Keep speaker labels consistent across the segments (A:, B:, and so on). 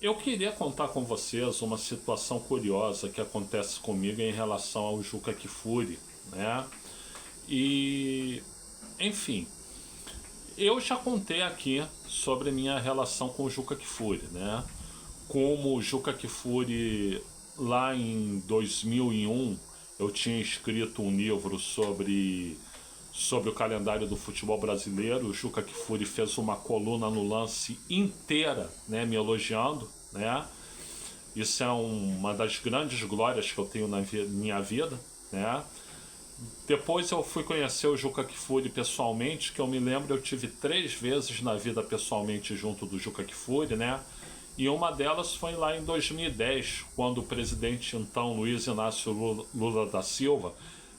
A: Eu queria contar com vocês uma situação curiosa que acontece comigo em relação ao Juca Kfouri, né? E, enfim, eu já contei aqui sobre minha relação com o Juca Kfouri, né? Como o Juca Kfouri, lá em 2001, eu tinha escrito um livro sobre o calendário do futebol brasileiro. O Juca Kfouri fez uma coluna no Lance inteira, né, me elogiando, né? Isso é uma das grandes glórias que eu tenho na minha vida, né? Depois eu fui conhecer o Juca Kfouri pessoalmente, que eu me lembro, eu tive 3 vezes na vida pessoalmente junto do Juca Kfouri, né? E uma delas foi lá em 2010, quando o presidente então Luiz Inácio Lula da Silva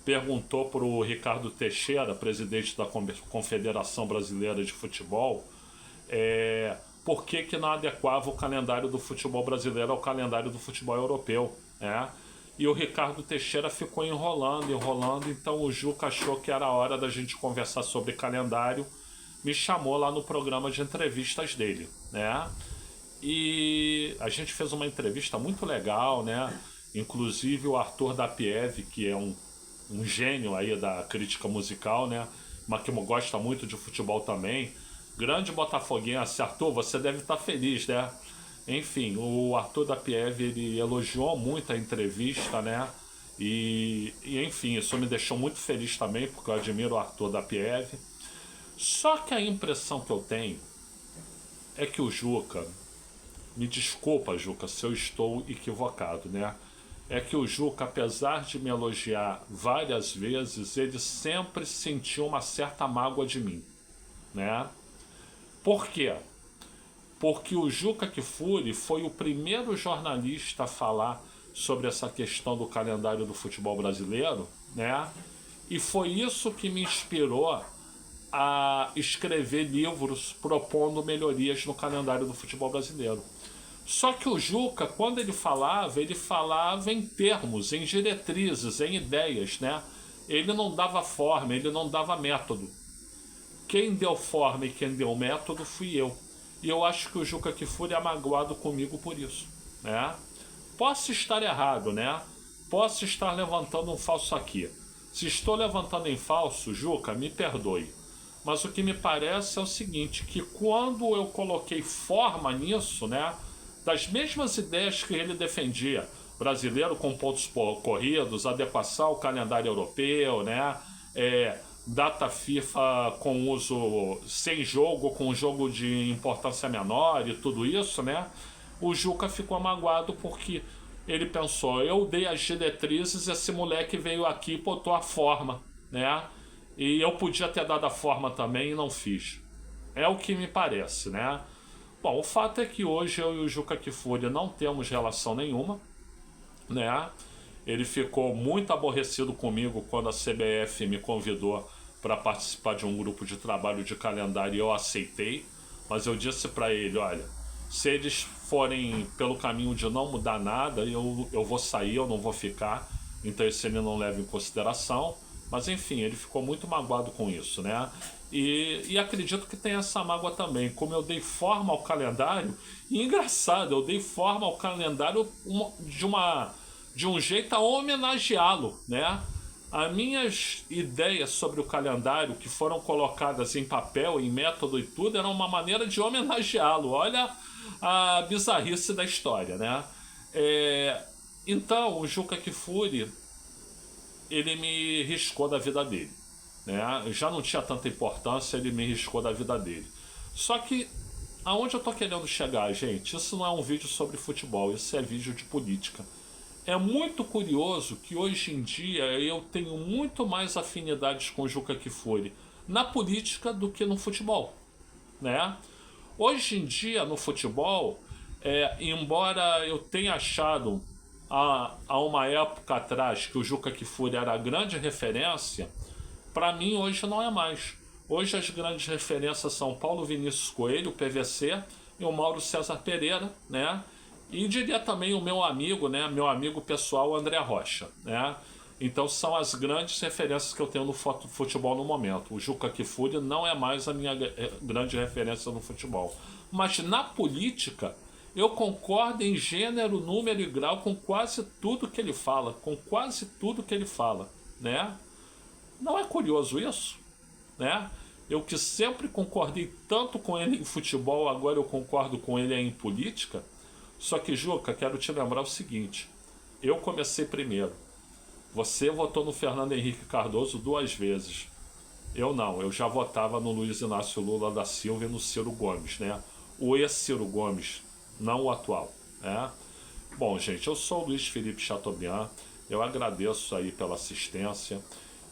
A: perguntou para o Ricardo Teixeira, presidente da Confederação Brasileira de Futebol, por que não adequava o calendário do futebol brasileiro ao calendário do futebol europeu, né? E o Ricardo Teixeira ficou enrolando, então o Juca achou que era hora da gente conversar sobre calendário, me chamou lá no programa de entrevistas dele, né? E a gente fez uma entrevista muito legal, né? Inclusive o Arthur Dapiev, que é um gênio aí da crítica musical, né? Mas que gosta muito de futebol também. Grande botafoguense. Arthur, você deve estar feliz, né? Enfim, o Arthur Dapiev, ele elogiou muito a entrevista, né? E enfim, isso me deixou muito feliz também, porque eu admiro o Arthur Dapiev. Só que a impressão que eu tenho é que o Juca, me desculpa, Juca, se eu estou equivocado, né? É que o Juca, apesar de me elogiar várias vezes, ele sempre sentiu uma certa mágoa de mim, né? Por quê? Porque o Juca Kfouri foi o primeiro jornalista a falar sobre essa questão do calendário do futebol brasileiro, né? E foi isso que me inspirou a escrever livros propondo melhorias no calendário do futebol brasileiro. Só que o Juca, quando ele falava em termos, em diretrizes, em ideias, né? Ele não dava forma, ele não dava método. Quem deu forma e quem deu método fui eu. E eu acho que o Juca Kfouri é magoado comigo por isso, né? Posso estar errado, né? Posso estar levantando um falso aqui. Se estou levantando em falso, Juca, me perdoe. Mas o que me parece é o seguinte, que quando eu coloquei forma nisso, né? Das mesmas ideias que ele defendia, brasileiro com pontos corridos, adequação ao calendário europeu, né? Data FIFA com uso sem jogo, com jogo de importância menor e tudo isso, né? O Juca ficou magoado porque ele pensou, eu dei as diretrizes, esse moleque veio aqui e botou a forma, né? E eu podia ter dado a forma também e não fiz. É o que me parece, né? Bom, o fato é que hoje eu e o Juca Kfouri não temos relação nenhuma, né? Ele ficou muito aborrecido comigo quando a CBF me convidou para participar de um grupo de trabalho de calendário e eu aceitei. Mas eu disse para ele, olha, se eles forem pelo caminho de não mudar nada, eu vou sair, eu não vou ficar. Então isso ele não leva em consideração. Mas enfim, ele ficou muito magoado com isso, né? E acredito que tem essa mágoa também. Como eu dei forma ao calendário, e engraçado, eu dei forma ao calendário de um jeito a homenageá-lo, né? As minhas ideias sobre o calendário, que foram colocadas em papel, em método e tudo, eram uma maneira de homenageá-lo. Olha a bizarrice da história, né? Então, o Juca Kfouri, ele me riscou da vida dele, né? Já não tinha tanta importância, ele me riscou da vida dele. Só que, aonde eu tô querendo chegar, gente? Isso não é um vídeo sobre futebol, isso é vídeo de política. É muito curioso que hoje em dia eu tenho muito mais afinidades com o Juca Kfouri na política do que no futebol, né? Hoje em dia no futebol, embora eu tenha achado há uma época atrás que o Juca Kfouri era a grande referência, para mim hoje não é mais. Hoje as grandes referências são Paulo Vinícius Coelho, o PVC, e o Mauro César Pereira, né? E diria também o meu amigo, né? Meu amigo pessoal, André Rocha, né? Então são as grandes referências que eu tenho no futebol no momento. O Juca Kfouri não é mais a minha grande referência no futebol. Mas na política, Eu concordo em gênero, número e grau com quase tudo que ele fala, né? Não é curioso isso, né? Eu que sempre concordei tanto com ele em futebol, agora eu concordo com ele em política. Só que, Juca, quero te lembrar o seguinte: eu comecei primeiro. Você votou no Fernando Henrique Cardoso 2 vezes. Eu não, eu já votava no Luiz Inácio Lula da Silva e no Ciro Gomes, né? O ex-Ciro Gomes, não o atual, né? Bom, gente, eu sou o Luiz Felipe Chateaubriand, eu agradeço aí pela assistência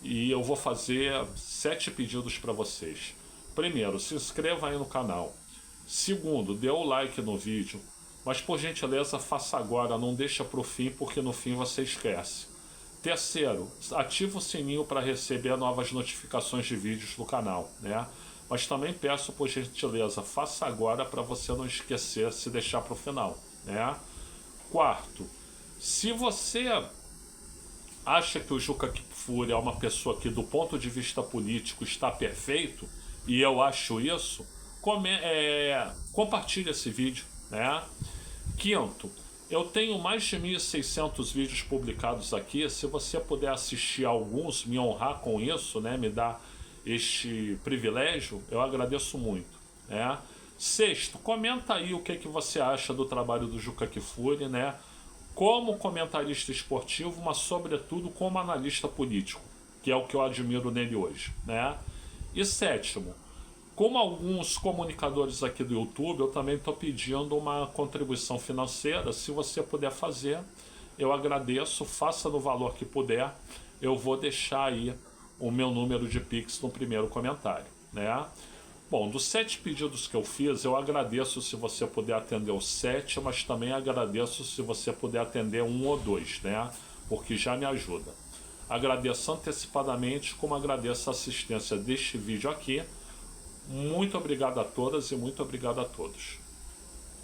A: e eu vou fazer 7 pedidos para vocês. Primeiro, se inscreva aí no canal. Segundo, dê o like no vídeo, mas por gentileza faça agora, não deixa para o fim, porque no fim você esquece. Terceiro, ativa o sininho para receber novas notificações de vídeos do canal, né? Mas também peço, por gentileza, faça agora para você não esquecer, se deixar para o final, né? Quarto, se você acha que o Juca Kfouri é uma pessoa que do ponto de vista político está perfeito, e eu acho isso, compartilhe esse vídeo, né? Quinto, eu tenho mais de 1.600 vídeos publicados aqui. Se você puder assistir alguns, me honrar com isso, né, me dar este privilégio, eu agradeço muito, né? Sexto, comenta aí o que você acha do trabalho do Juca Kfouri, né? Como comentarista esportivo, mas sobretudo como analista político, que é o que eu admiro nele hoje, né? E sétimo, como alguns comunicadores aqui do YouTube, eu também estou pedindo uma contribuição financeira. Se você puder fazer, eu agradeço, faça no valor que puder. Eu vou deixar aí o meu número de Pix no primeiro comentário, né? Bom, dos 7 pedidos que eu fiz, eu agradeço se você puder atender os 7, mas também agradeço se você puder atender 1 ou 2, né? Porque já me ajuda. Agradeço antecipadamente, como agradeço a assistência deste vídeo aqui. Muito obrigado a todas e muito obrigado a todos.